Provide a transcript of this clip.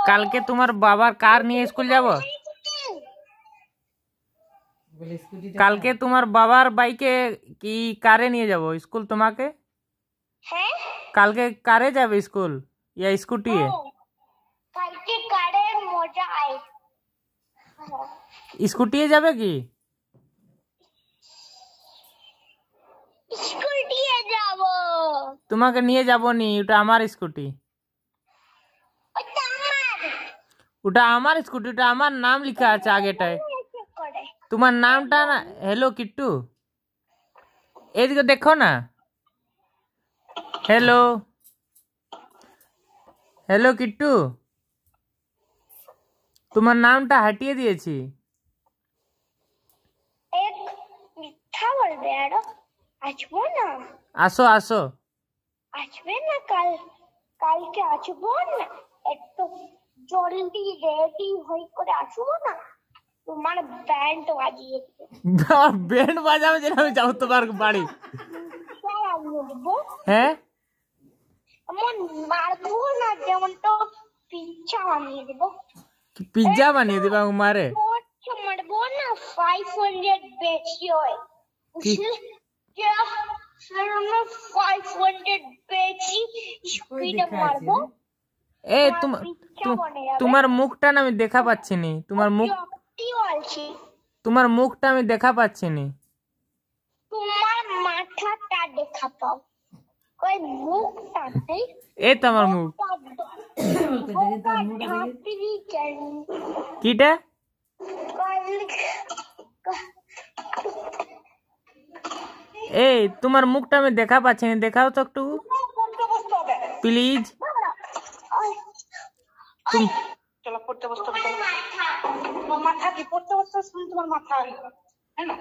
কালকে তোমার বাবার কার নিয়ে স্কুল যাব? কালকে তোমার বাবার বাইকে কি কারে নিয়ে যাব স্কুল তোমাকে? হ্যাঁ, কালকে কারে যাবে স্কুল या স্কুটি? কালকে কারে মজা আই। স্কুটি যাবে কি? স্কুটি যাব। তোমাকে নিয়ে যাব নি, ওটা আমার স্কুটি। ওটা আমার স্কুটি, ওটা আমার নাম লেখা আছে আগেটায়। তোমার নামটা না হ্যালো কিট্টু, এদিকে দেখো না। হ্যালো হ্যালো কিট্টু, তোমার নামটা হাটিয়ে দিয়েছি। এক মিথ্যা বলবে আর আসবো না। আসো আসো। আসবে না কালকে আসবো না, একটু জলদি রেডি হই করে আসবো না, তোমার ব্যান্ড বাজিয়ে ব্যান্ড বাজাবে যেন আমি যাবো তোমার বাড়ি। হ্যাঁ, এমন মারবো না যেমন তো পিজ্জা বানিয়ে দেবো। পিজ্জা বানিয়ে দেবে মারে? মারবো না, 500 বেশি হয়। 500 বেশি স্পিডে মারবো। এই তোমার মুখটা না আমি দেখা পাচ্ছি নি। তোমার মুখটা আমি দেখা পাচ্ছি নি। তোমার মাথাটা দেখা পাও, কই মুখটা নেই। এই তো আমার মুখ। কিটা? এই তোমার মুখটা আমি দেখা পাচ্ছি না, দেখাও তো একটু প্লিজ। চলো পড়তে বসতে হবে। তোমার মাথা কি পড়তে বসতে শুনি তোমার মাথা, হ্যাঁ না?